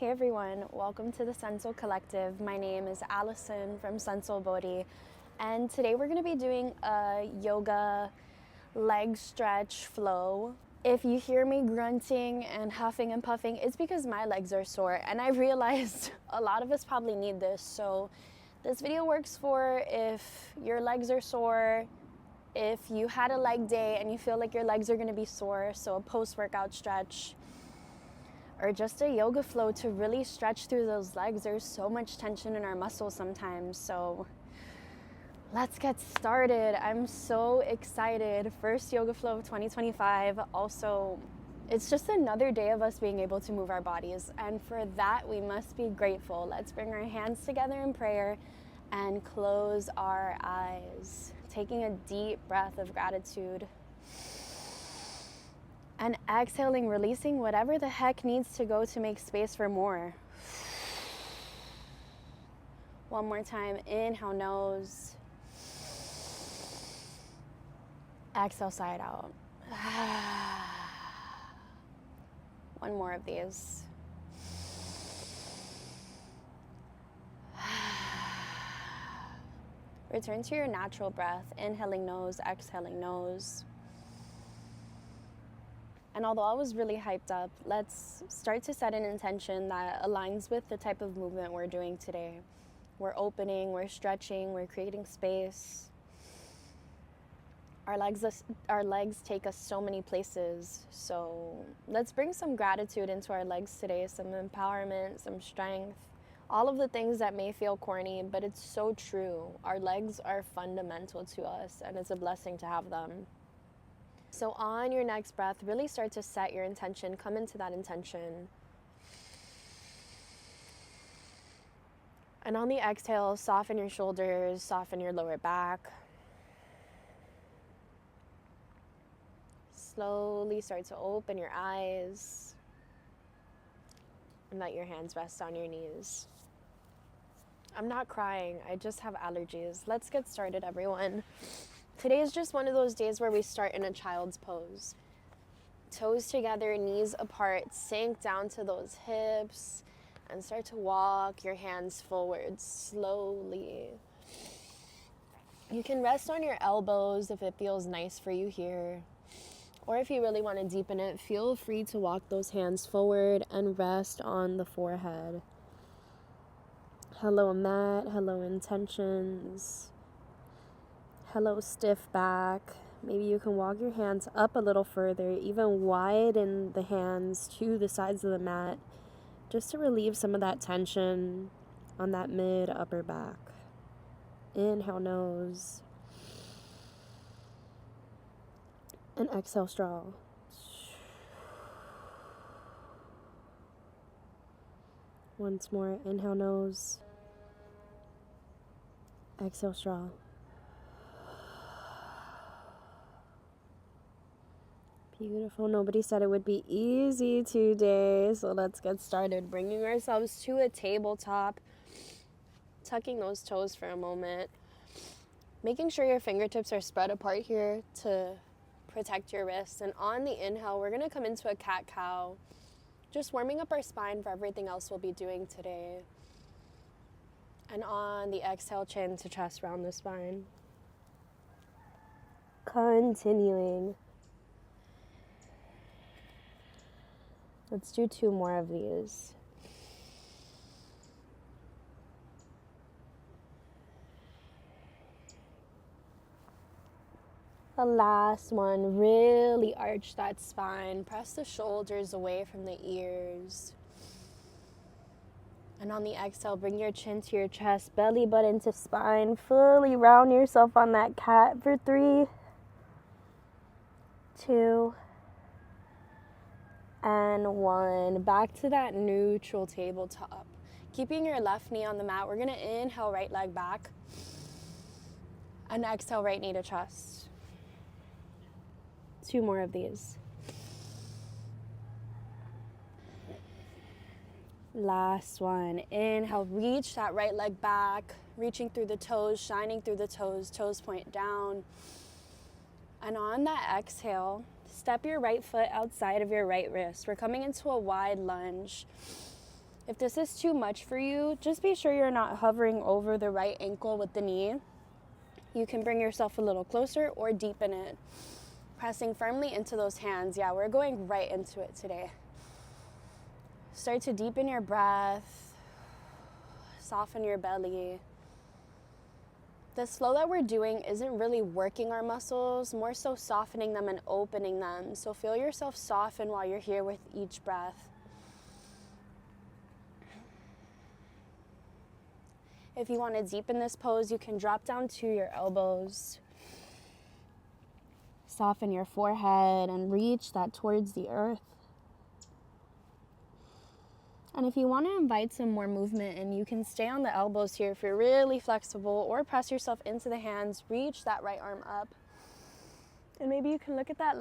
Hey everyone, welcome to the Sunsoul Collective. My name is Allison from Sunsoul Bodhi, and today we're going to be doing a yoga leg stretch flow. If you hear me grunting and huffing and puffing, it's because my legs are sore, and I realized a lot of us probably need this. So this video works for if your legs are sore, if you had a leg day and you feel like your legs are going to be sore, so a post-workout stretch, or just a yoga flow to really stretch through those legs. There's so much tension in our muscles sometimes, so let's get started. I'm so excited. First yoga flow of 2025. Also, it's just another day of us being able to move our bodies, and for that we must be grateful. Let's bring our hands together in prayer and close our eyes, taking a deep breath of gratitude. And exhaling, releasing whatever the heck needs to go to make space for more. One more time, inhale nose. Exhale side out. One more of these. Return to your natural breath, inhaling nose, exhaling nose. And although I was really hyped up, let's start to set an intention that aligns with the type of movement we're doing today. We're opening, we're stretching, we're creating space. Our legs take us so many places, so let's bring some gratitude into our legs today, some empowerment, some strength, all of the things that may feel corny, but it's so true. Our legs are fundamental to us, and it's a blessing to have them. So on your next breath, really start to set your intention, come into that intention. And on the exhale, soften your shoulders, soften your lower back. Slowly start to open your eyes and let your hands rest on your knees. I'm not crying, I just have allergies. Let's get started, everyone. Today is just one of those days where we start in a child's pose. Toes together, knees apart, sink down to those hips and start to walk your hands forward slowly. You can rest on your elbows if it feels nice for you here. Or if you really want to deepen it, feel free to walk those hands forward and rest on the forehead. Hello mat, hello intentions. Hello, stiff back. Maybe you can walk your hands up a little further, even widen the hands to the sides of the mat, just to relieve some of that tension on that mid-upper back. Inhale, nose. And exhale, straw. Once more, inhale, nose. Exhale, straw. Beautiful. Nobody said it would be easy today, so let's get started. Bringing ourselves to a tabletop, tucking those toes for a moment, making sure your fingertips are spread apart here to protect your wrists. And on the inhale, we're going to come into a cat-cow, just warming up our spine for everything else we'll be doing today. And on the exhale, chin to chest, round the spine. Continuing. Let's do 2 more of these. The last one, really arch that spine. Press the shoulders away from the ears. And on the exhale, bring your chin to your chest, belly button to spine. Fully round yourself on that cat for 3, 2, and 1. Back to that neutral tabletop. Keeping your left knee on the mat, we're going to inhale, right leg back. And exhale, right knee to chest. 2 more of these. Last one. Inhale, reach that right leg back, reaching through the toes, shining through the toes, toes point down. And on that exhale, step your right foot outside of your right wrist. We're coming into a wide lunge. If this is too much for you, just be sure you're not hovering over the right ankle with the knee. You can bring yourself a little closer or deepen it, pressing firmly into those hands. Yeah, we're going right into it today. Start to deepen your breath, soften your belly. This flow that we're doing isn't really working our muscles, more so softening them and opening them. So feel yourself soften while you're here with each breath. If you want to deepen this pose, you can drop down to your elbows. Soften your forehead and reach that towards the earth. And if you want to invite some more movement in, you can stay on the elbows here if you're really flexible, or press yourself into the hands, reach that right arm up. And maybe you can look at that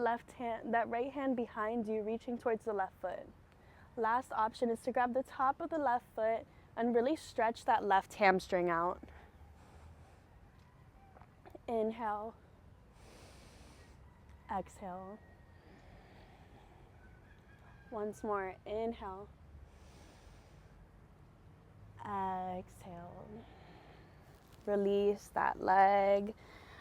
right hand behind you, reaching towards the left foot. Last option is to grab the top of the left foot and really stretch that left hamstring out. Inhale. Exhale. Once more, inhale. Exhale. Release that leg.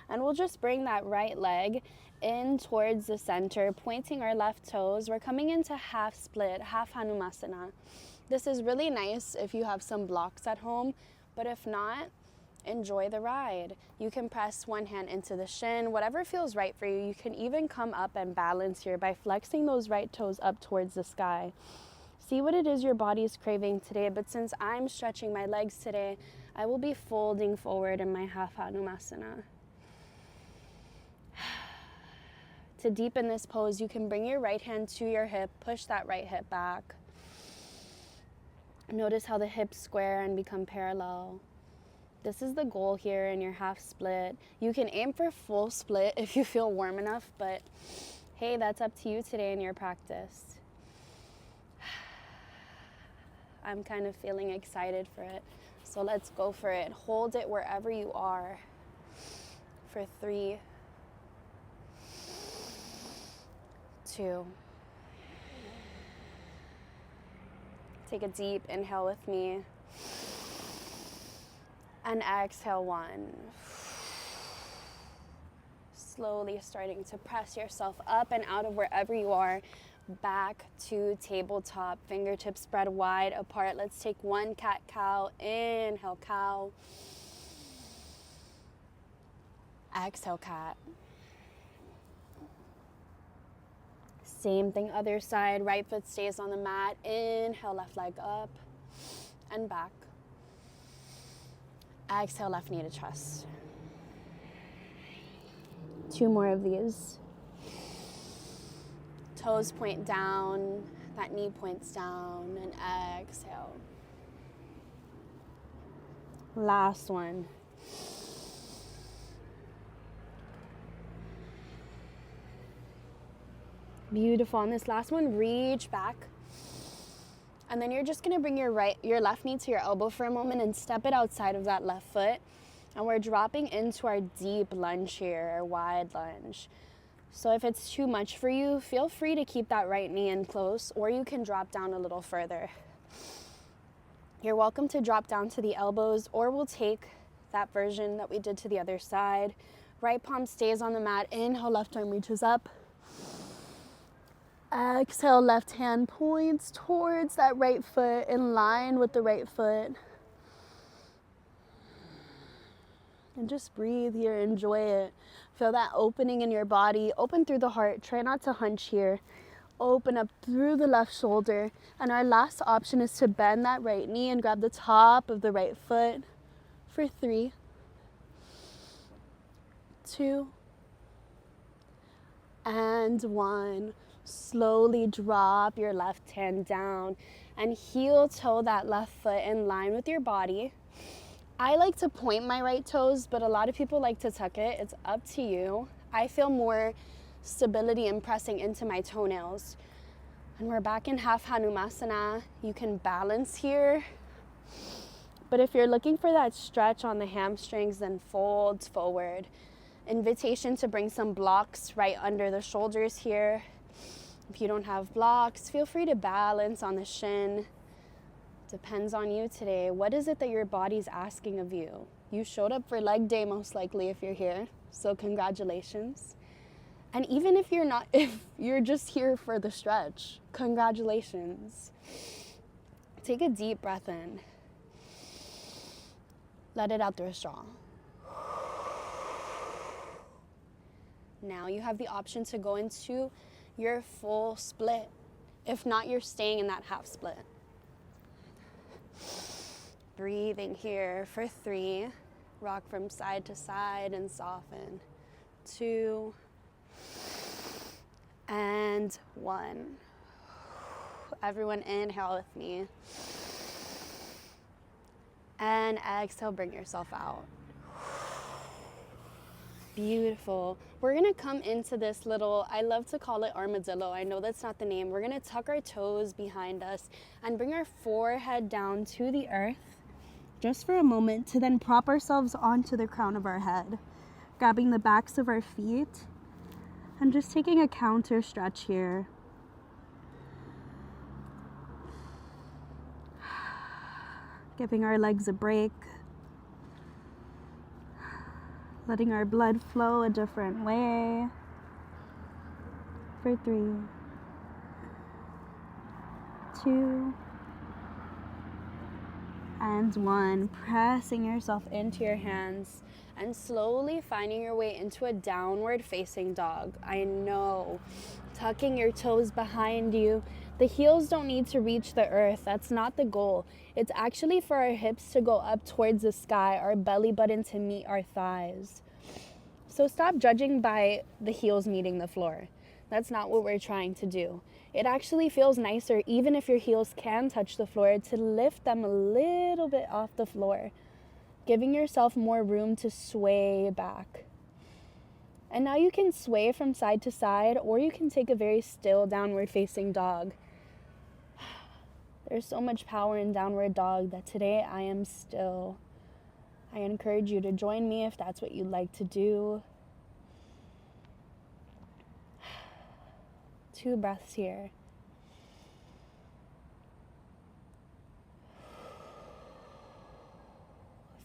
And we'll just bring that right leg in towards the center, pointing our left toes. We're coming into half split, half Hanumasana. This is really nice if you have some blocks at home, but if not, enjoy the ride. You can press one hand into the shin, whatever feels right for you. You can even come up and balance here by flexing those right toes up towards the sky. See what it is your body is craving today, but since I'm stretching my legs today, I will be folding forward in my half Hanumasana. To deepen this pose, you can bring your right hand to your hip, push that right hip back. Notice how the hips square and become parallel. This is the goal here in your half split. You can aim for full split if you feel warm enough, but hey, that's up to you today in your practice. I'm kind of feeling excited for it, so let's go for it. Hold it wherever you are for 3, 2. Take a deep inhale with me. And exhale 1. Slowly starting to press yourself up and out of wherever you are. Back to tabletop. Fingertips spread wide apart. Let's take one cat-cow. Inhale, cow. Exhale, cat. Same thing, other side. Right foot stays on the mat. Inhale, left leg up and back. Exhale, left knee to chest. 2 more of these. Toes point down, that knee points down, and exhale. Last one. Beautiful. On this last one, reach back. And then you're just gonna bring your left knee to your elbow for a moment and step it outside of that left foot. And we're dropping into our deep lunge here, our wide lunge. So if it's too much for you, feel free to keep that right knee in close, or you can drop down a little further. You're welcome to drop down to the elbows, or we'll take that version that we did to the other side. Right palm stays on the mat. Inhale, left arm reaches up. Exhale, left hand points towards that right foot, in line with the right foot. And just breathe here, enjoy it. Feel that opening in your body. Open through the heart. Try not to hunch here. Open up through the left shoulder. And our last option is to bend that right knee and grab the top of the right foot for 3, 2, and 1. Slowly drop your left hand down and heel toe that left foot in line with your body. I like to point my right toes, but a lot of people like to tuck it. It's up to you. I feel more stability in pressing into my toenails. And we're back in half Hanumasana. You can balance here. But if you're looking for that stretch on the hamstrings, then fold forward. Invitation to bring some blocks right under the shoulders here. If you don't have blocks, feel free to balance on the shin. Depends on you today. What is it that your body's asking of you? You showed up for leg day most likely if you're here, so congratulations. And even if you're not, if you're just here for the stretch, congratulations. Take a deep breath in. Let it out through a straw. Now you have the option to go into your full split. If not, you're staying in that half split. Breathing here for 3. Rock from side to side and soften. 2 and 1. Everyone inhale with me. And exhale, bring yourself out. Beautiful. We're gonna come into this little, I love to call it armadillo. I know that's not the name. We're gonna tuck our toes behind us and bring our forehead down to the earth just for a moment to then prop ourselves onto the crown of our head, grabbing the backs of our feet and just taking a counter stretch here. Giving our legs a break. Letting our blood flow a different way. For 3, 2, and 1. Pressing yourself into your hands and slowly finding your way into a downward facing dog. I know, tucking your toes behind you. The heels don't need to reach the earth. That's not the goal. It's actually for our hips to go up towards the sky, our belly button to meet our thighs. So stop judging by the heels meeting the floor. That's not what we're trying to do. It actually feels nicer, even if your heels can touch the floor, to lift them a little bit off the floor, giving yourself more room to sway back. And now you can sway from side to side, or you can take a very still downward facing dog. There's so much power in downward dog that today I am still. I encourage you to join me if that's what you'd like to do. 2 breaths here.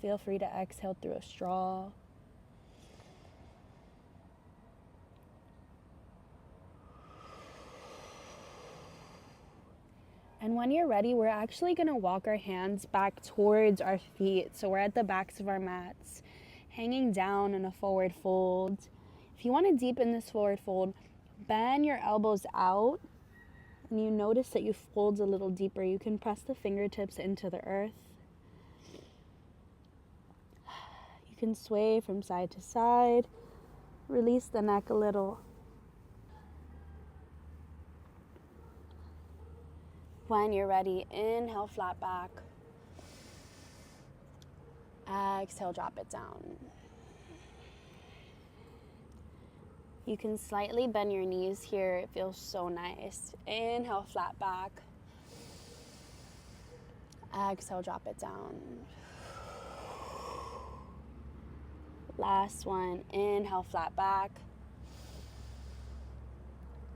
Feel free to exhale through a straw. And when you're ready, we're actually going to walk our hands back towards our feet. So we're at the backs of our mats, hanging down in a forward fold. If you want to deepen this forward fold, bend your elbows out, and you notice that you fold a little deeper. You can press the fingertips into the earth. You can sway from side to side. Release the neck a little. When you're ready, inhale, flat back. Exhale, drop it down. You can slightly bend your knees here. It feels so nice. Inhale, flat back. Exhale, drop it down. Last one. Inhale, flat back.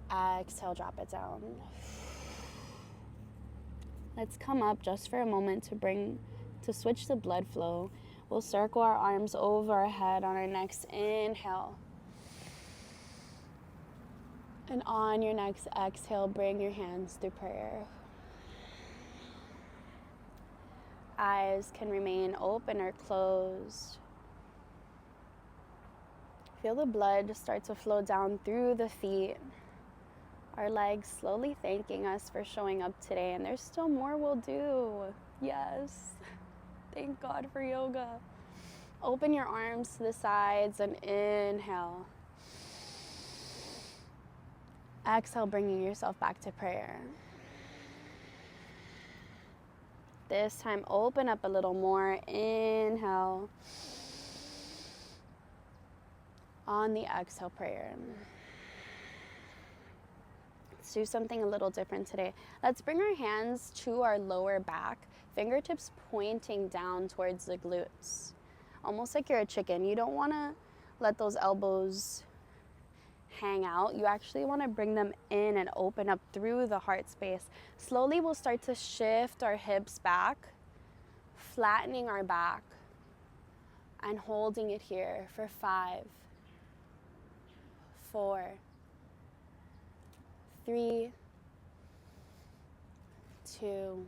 Exhale, drop it down. Let's come up just for a moment to switch the blood flow. We'll circle our arms over our head on our next inhale. And on your next exhale, bring your hands through prayer. Eyes can remain open or closed. Feel the blood start to flow down through the feet. Our legs slowly thanking us for showing up today, and there's still more we'll do. Yes. Thank God for yoga. Open your arms to the sides and inhale. Exhale, bringing yourself back to prayer. This time, open up a little more. Inhale. On the exhale, prayer. Let's do something a little different today. Let's bring our hands to our lower back, fingertips pointing down towards the glutes. Almost like you're a chicken. You don't want to let those elbows hang out. You actually want to bring them in and open up through the heart space. Slowly we'll start to shift our hips back, flattening our back, and holding it here for 5, 4, 3, 2,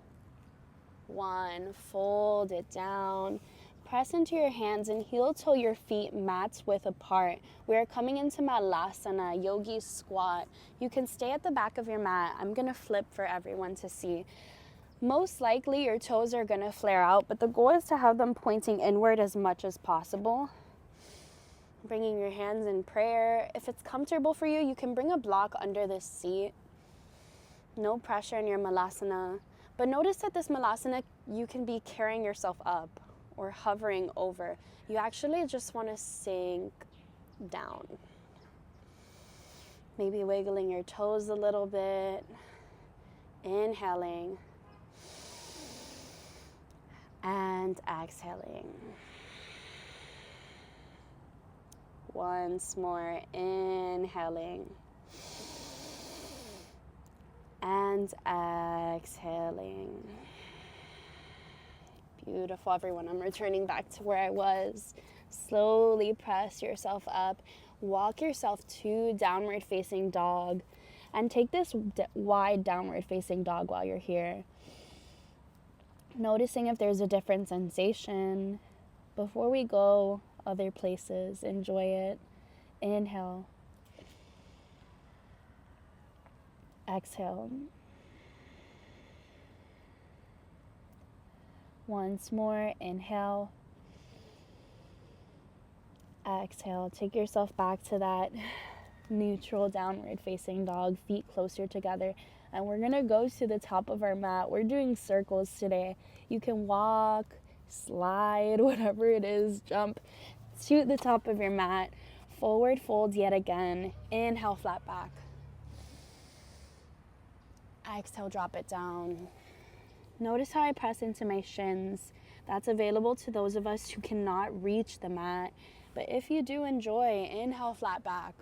1. Fold it down. Press into your hands and heel toe your feet mats width apart. We are coming into Malasana, yogi squat. You can stay at the back of your mat. I'm going to flip for everyone to see. Most likely your toes are going to flare out, but the goal is to have them pointing inward as much as possible. Bringing your hands in prayer. If it's comfortable for you, you can bring a block under this seat. No pressure in your Malasana. But notice that this Malasana, you can be carrying yourself up or hovering over. You actually just want to sink down. Maybe wiggling your toes a little bit. Inhaling. And exhaling. Once more, inhaling. And exhaling. Beautiful, everyone. I'm returning back to where I was. Slowly press yourself up. Walk yourself to downward facing dog. And take this wide downward facing dog while you're here. Noticing if there's a different sensation. Before we go other places, enjoy it. Inhale. Exhale. Once more, inhale. Exhale. Take yourself back to that neutral downward facing dog, feet closer together. And we're gonna go to the top of our mat. We're doing circles today. You can walk, slide, whatever it is, jump to the top of your mat. Forward fold yet again. Inhale, flat back. Exhale, drop it down. Notice how I press into my shins. That's available to those of us who cannot reach the mat. But if you do enjoy, inhale, flat back.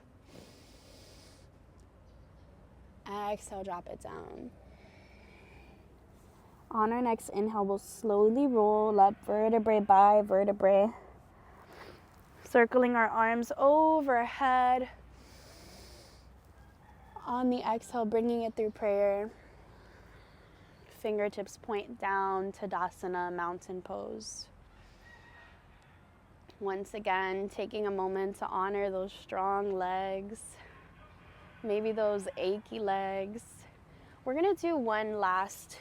Exhale, drop it down. On our next inhale, we'll slowly roll up vertebrae by vertebrae. Circling our arms overhead. On the exhale, bringing it through prayer. Fingertips point down, Tadasana, mountain pose. Once again, taking a moment to honor those strong legs, maybe those achy legs. We're gonna do one last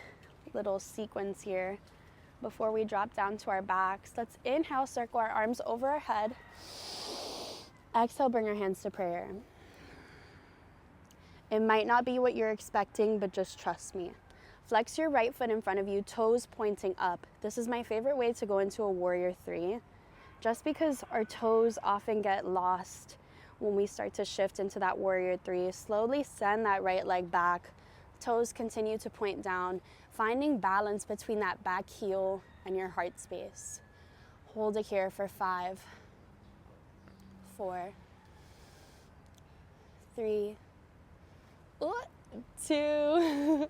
little sequence here before we drop down to our backs. Let's inhale, circle our arms over our head. Exhale, bring our hands to prayer. It might not be what you're expecting, but just trust me. Flex your right foot in front of you, toes pointing up. This is my favorite way to go into a warrior 3, just because our toes often get lost when we start to shift into that warrior 3. Slowly send that right leg back. Toes continue to point down, finding balance between that back heel and your heart space. Hold it here for 5, 4, 3, 2,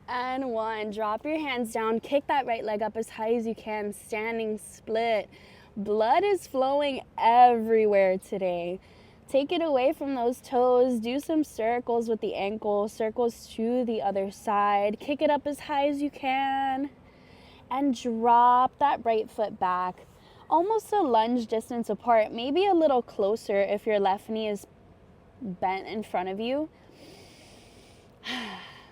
and 1. Drop your hands down. Kick that right leg up as high as you can. Standing split. Blood is flowing everywhere today. Take it away from those toes. Do some circles with the ankle. Circles to the other side. Kick it up as high as you can. And drop that right foot back. Almost a lunge distance apart. Maybe a little closer if your left knee is bent in front of you.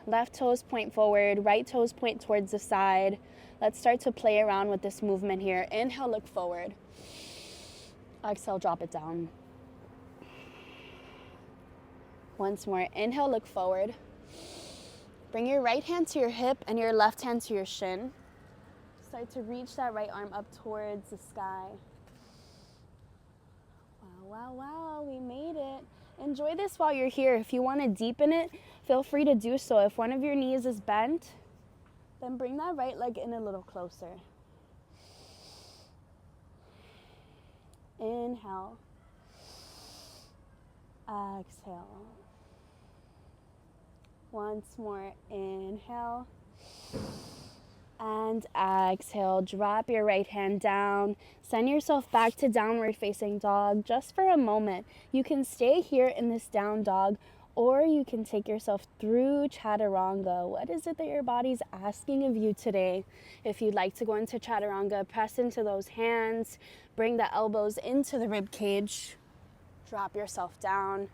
Left toes point forward, right toes point towards the side. Let's start to play around with this movement here. Inhale, look forward. Exhale, drop it down. Once more, inhale, look forward. Bring your right hand to your hip and your left hand to your shin. Start to reach that right arm up towards the sky. Wow, wow, wow, we made it. Enjoy this while you're here. If you want to deepen it, feel free to do so. If one of your knees is bent, then bring that right leg in a little closer. Inhale. Exhale. Once more, inhale. And exhale, drop your right hand down. Send yourself back to downward facing dog just for a moment. You can stay here in this down dog, or you can take yourself through chaturanga. What is it that your body's asking of you today? If you'd like to go into chaturanga, press into those hands, bring the elbows into the rib cage, drop yourself down.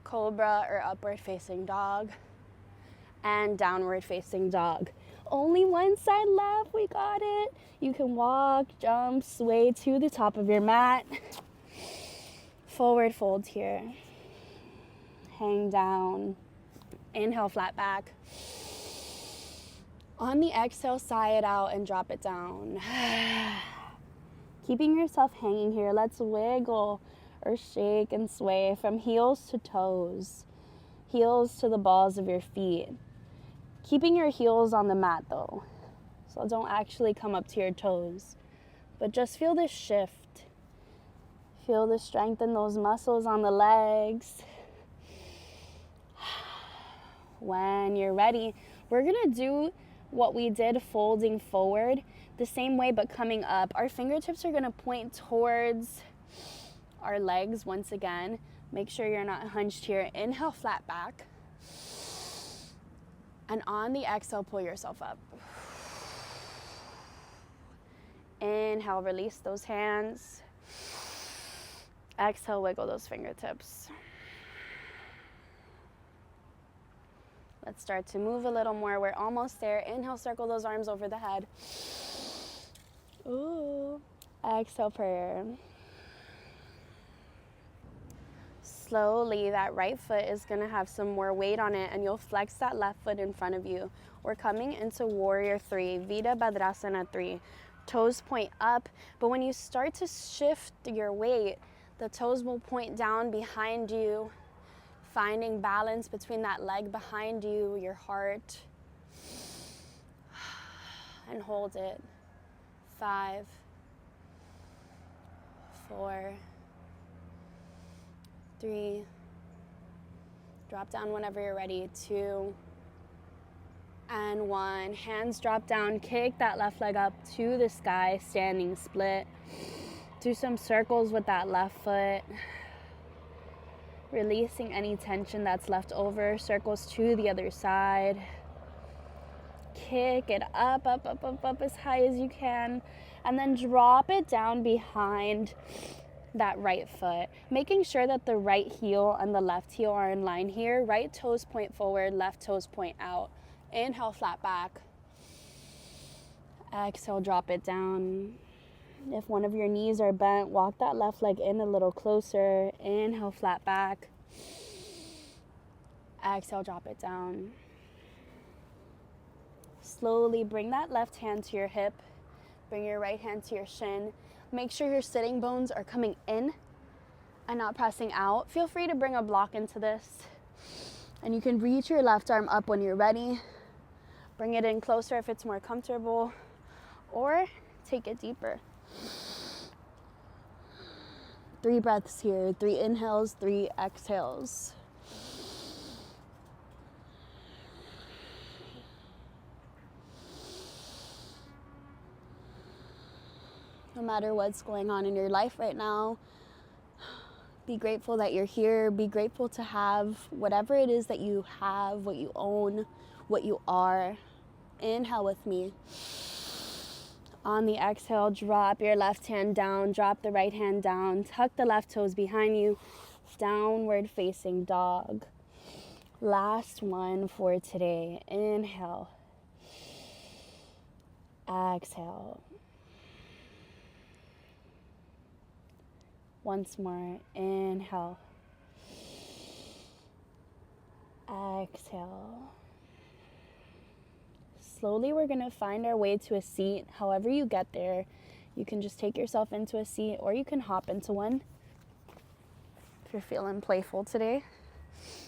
Cobra or upward facing dog, and downward facing dog. Only one side left, we got it. You can walk, jump, sway to the top of your mat. Forward fold here. Hang down. Inhale, flat back. On the exhale, sigh it out and drop it down. Keeping yourself hanging here, let's wiggle or shake and sway from heels to toes, heels to the balls of your feet. Keeping your heels on the mat though, so don't actually come up to your toes, but just feel this shift. Feel the strength in those muscles on the legs. When you're ready, we're gonna do what we did folding forward the same way but coming up. Our fingertips are gonna point towards our legs once again. Make sure you're not hunched here. Inhale, flat back. And on the exhale, pull yourself up. Inhale, release those hands. Exhale, wiggle those fingertips. Let's start to move a little more. We're almost there. Inhale, circle those arms over the head. Ooh. Exhale, prayer. Slowly, that right foot is gonna have some more weight on it, and you'll flex that left foot in front of you. We're coming into warrior 3, Virabhadrasana 3. Toes point up, but when you start to shift your weight, the toes will point down behind you, finding balance between that leg behind you, your heart, and hold it. 5, 4, 3, drop down whenever you're ready, 2, and 1. Hands drop down, kick that left leg up to the sky, standing split. Do some circles with that left foot, releasing any tension that's left over. Circles to the other side. Kick it up, up, up, up, up as high as you can, and then drop it down behind that right foot, making sure that the right heel and the left heel are in line here. Right toes point forward, left toes point out. Inhale, flat back. Exhale, drop it down. If one of your knees are bent, walk that left leg in a little closer. Inhale, flat back. Exhale, drop it down. Slowly bring that left hand to your hip. Bring your right hand to your shin. Make sure your sitting bones are coming in and not pressing out. Feel free to bring a block into this. And you can reach your left arm up when you're ready. Bring it in closer if it's more comfortable, or take it deeper. 3 breaths here, 3 inhales, 3 exhales. No matter what's going on in your life right now, be grateful that you're here. Be grateful to have whatever it is that you have, what you own, what you are. Inhale with me. On the exhale, drop your left hand down, drop the right hand down, tuck the left toes behind you, downward facing dog. Last one for today. Inhale. Exhale. Once more, inhale. Exhale. Slowly, we're gonna find our way to a seat. However you get there, you can just take yourself into a seat, or you can hop into one if you're feeling playful today.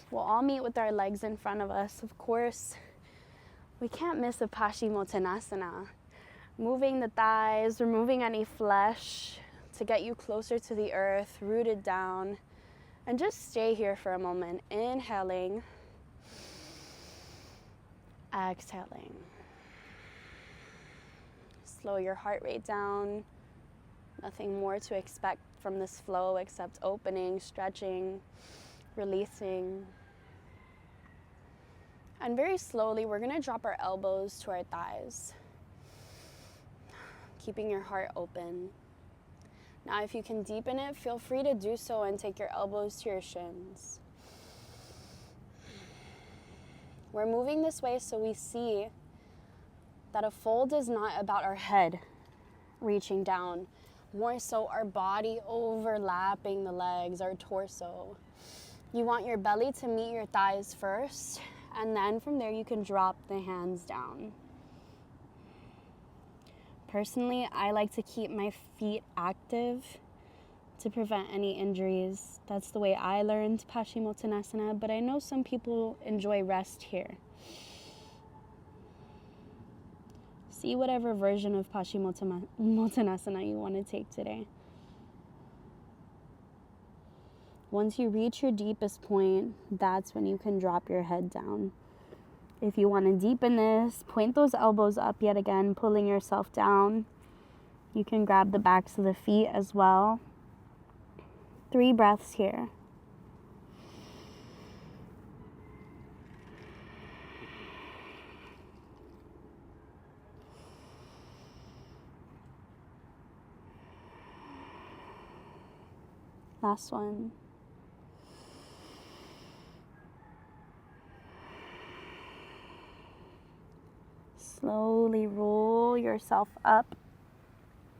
We'll all meet with our legs in front of us. Of course, we can't miss a Paschimottanasana. Moving the thighs, removing any flesh to get you closer to the earth, rooted down, And just stay here for a moment, inhaling, exhaling. Slow your heart rate down. Nothing more to expect from this flow except opening, stretching, releasing. And very slowly, we're gonna drop our elbows to our thighs, keeping your heart open. Now, if you can deepen it, feel free to do so and take your elbows to your shins. We're moving this way so we see that a fold is not about our head reaching down, more so our body overlapping the legs, our torso. You want your belly to meet your thighs first, and then from there you can drop the hands down. Personally, I like to keep my feet active to prevent any injuries. That's the way I learned Paschimottanasana, but I know some people enjoy rest here. See whatever version of Paschimottanasana you want to take today. Once you reach your deepest point, that's when you can drop your head down. If you want to deepen this, point those elbows up yet again, pulling yourself down. You can grab the backs of the feet as well. 3 breaths here. Last one. Slowly roll yourself up.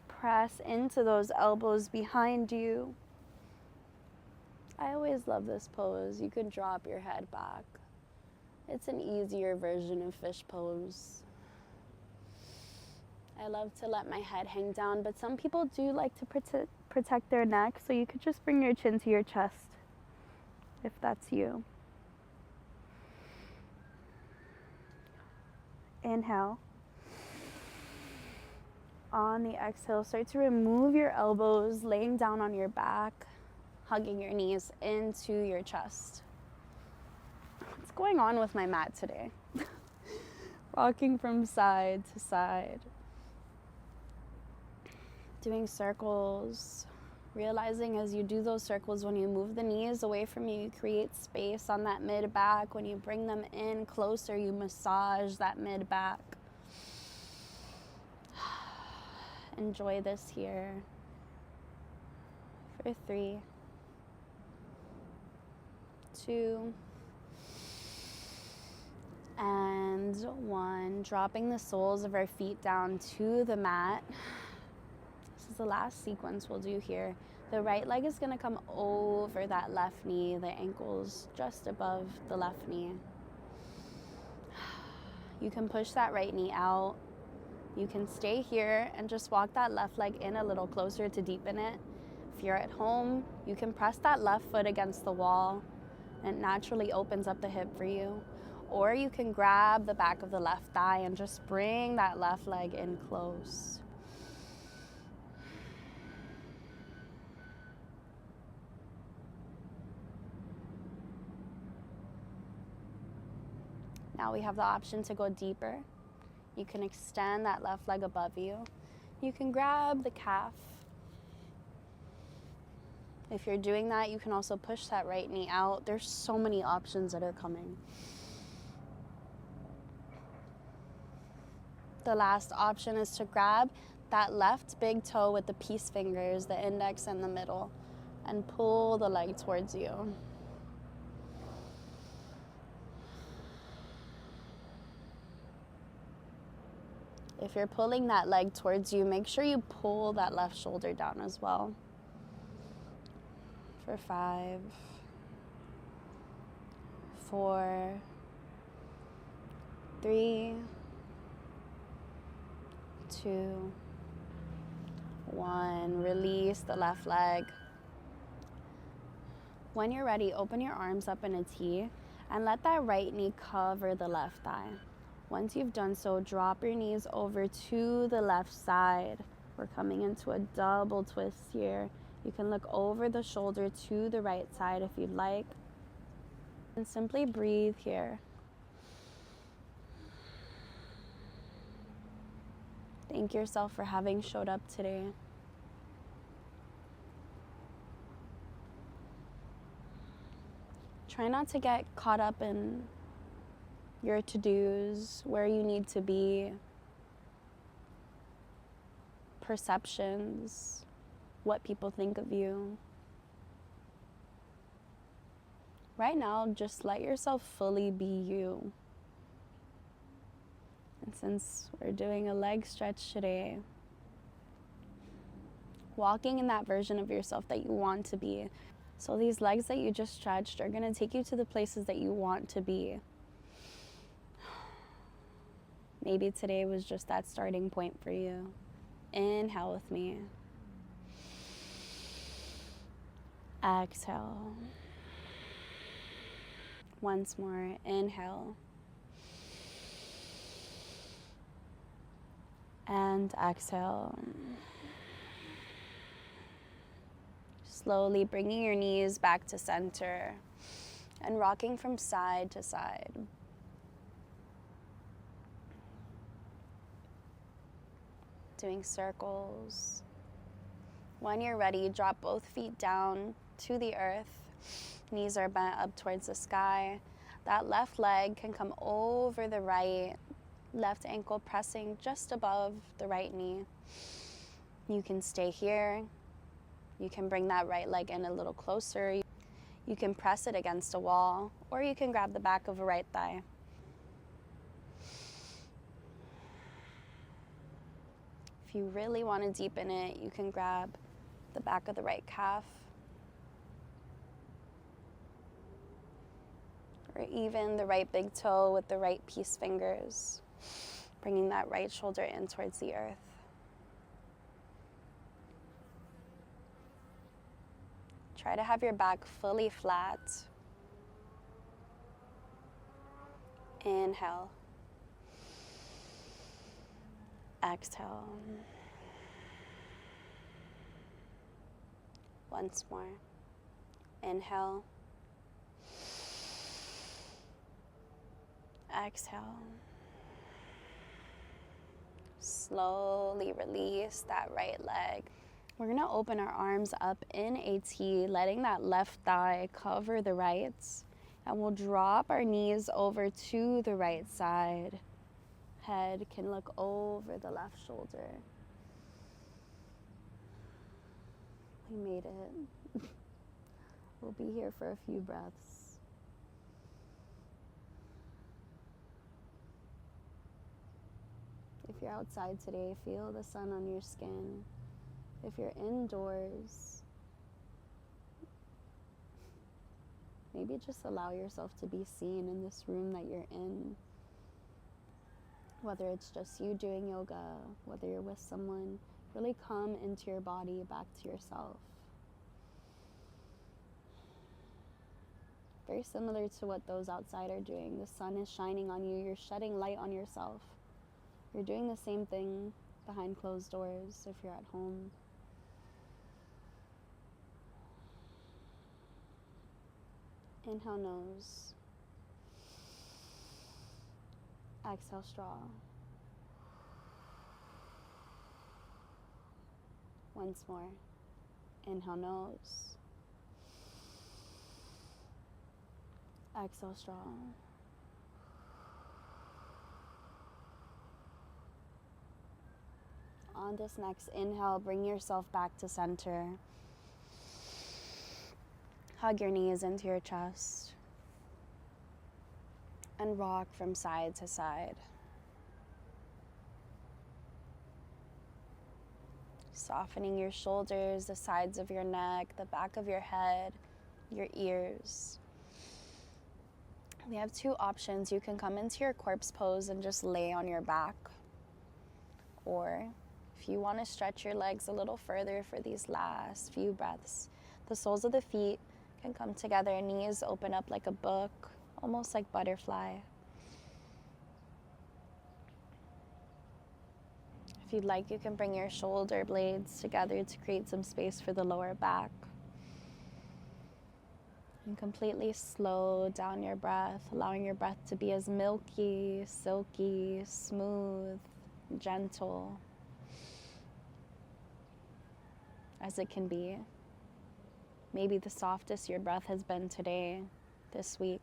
Press into those elbows behind you. I always love this pose. You can drop your head back. It's an easier version of fish pose. I love to let my head hang down, but some people do like to protect their neck, so you could just bring your chin to your chest if that's you. Inhale. On the exhale, start to remove your elbows, laying down on your back, hugging your knees into your chest. What's going on with my mat today? Rocking from side to side. Doing circles. Realizing as you do those circles, when you move the knees away from you, you create space on that mid-back. When you bring them in closer, you massage that mid-back. Enjoy this here for 3, 2, and 1. Dropping the soles of our feet down to the mat. This is the last sequence we'll do here. The right leg is going to come over that left knee. The ankle's just above the left knee. You can push that right knee out. You can stay here and just walk that left leg in a little closer to deepen it. If you're at home, you can press that left foot against the wall. It naturally opens up the hip for you. Or you can grab the back of the left thigh and just bring that left leg in close. Now we have the option to go deeper. You can extend that left leg above you. You can grab the calf. If you're doing that, you can also push that right knee out. There's so many options that are coming. The last option is to grab that left big toe with the peace fingers, the index and the middle, and pull the leg towards you. If you're pulling that leg towards you, make sure you pull that left shoulder down as well. For 5, 4, 3, 2, 1. Release the left leg. When you're ready, open your arms up in a T and let that right knee cover the left thigh. Once you've done so, drop your knees over to the left side. We're coming into a double twist here. You can look over the shoulder to the right side if you'd like. And simply breathe here. Thank yourself for having showed up today. Try not to get caught up in your to-dos, where you need to be, perceptions, what people think of you. Right now, just let yourself fully be you. And since we're doing a leg stretch today, walking in that version of yourself that you want to be. So these legs that you just stretched are going to take you to the places that you want to be. Maybe today was just that starting point for you. Inhale with me. Exhale. Once more, inhale. And exhale. Slowly bringing your knees back to center and rocking from side to side. Doing circles. When you're ready, drop both feet down to the earth. Knees are bent up towards the sky. That left leg can come over the right. Left ankle pressing just above the right knee. You can stay here. You can bring that right leg in a little closer. You can press it against a wall, or you can grab the back of a right thigh. If you really want to deepen it, you can grab the back of the right calf, or even the right big toe with the right peace fingers, bringing that right shoulder in towards the earth. Try to have your back fully flat. Inhale. Exhale. Once more. Inhale. Exhale. Slowly release that right leg. We're going to open our arms up in a T, letting that left thigh cover the right. And we'll drop our knees over to the right side. Head can look over the left shoulder. We made it. We'll be here for a few breaths. If you're outside today, feel the sun on your skin. If you're indoors, maybe just allow yourself to be seen in this room that you're in. Whether it's just you doing yoga, whether you're with someone, really come into your body, back to yourself. Very similar to what those outside are doing. The sun is shining on you, you're shedding light on yourself. You're doing the same thing behind closed doors if you're at home. Inhale, nose. Exhale, straw. Once more. Inhale, nose. Exhale, straw. On this next inhale, bring yourself back to center. Hug your knees into your chest and rock from side to side. Softening your shoulders, the sides of your neck, the back of your head, your ears. We have two options. You can come into your corpse pose and just lay on your back. Or if you want to stretch your legs a little further for these last few breaths, the soles of the feet can come together, knees open up like a book, almost like butterfly. If you'd like, you can bring your shoulder blades together to create some space for the lower back. And completely slow down your breath, allowing your breath to be as milky, silky, smooth, gentle as it can be. Maybe the softest your breath has been today, this week.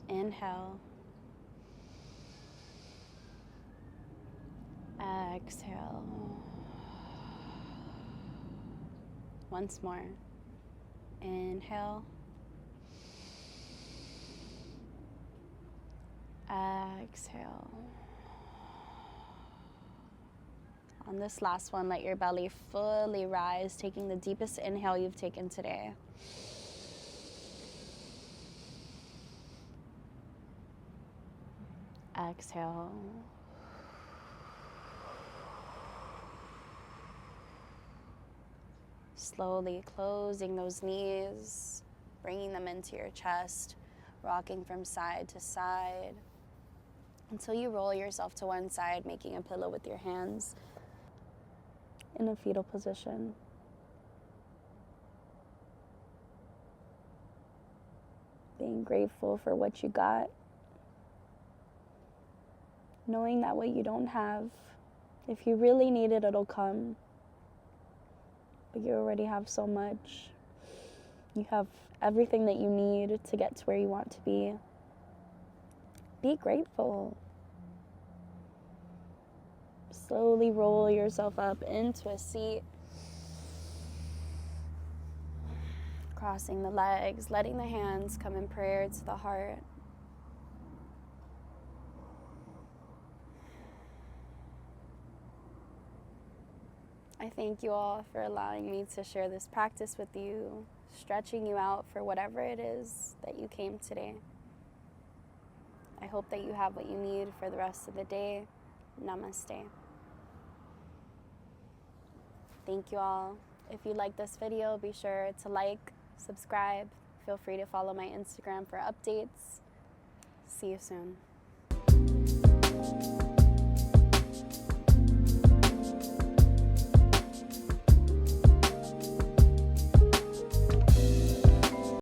Inhale. Exhale. Once more. Inhale. Exhale. On this last one, let your belly fully rise, taking the deepest inhale you've taken today. Exhale. Slowly closing those knees, bringing them into your chest, rocking from side to side until you roll yourself to one side, making a pillow with your hands in a fetal position. Being grateful for what you got. Knowing that what you don't have, if you really need it, it'll come. But you already have so much. You have everything that you need to get to where you want to be. Be grateful. Slowly roll yourself up into a seat. Crossing the legs, letting the hands come in prayer to the heart. I thank you all for allowing me to share this practice with you, stretching you out for whatever it is that you came today. I hope that you have what you need for the rest of the day. Namaste. Thank you all. If you like this video, be sure to like, subscribe. Feel free to follow my Instagram for updates. See you soon.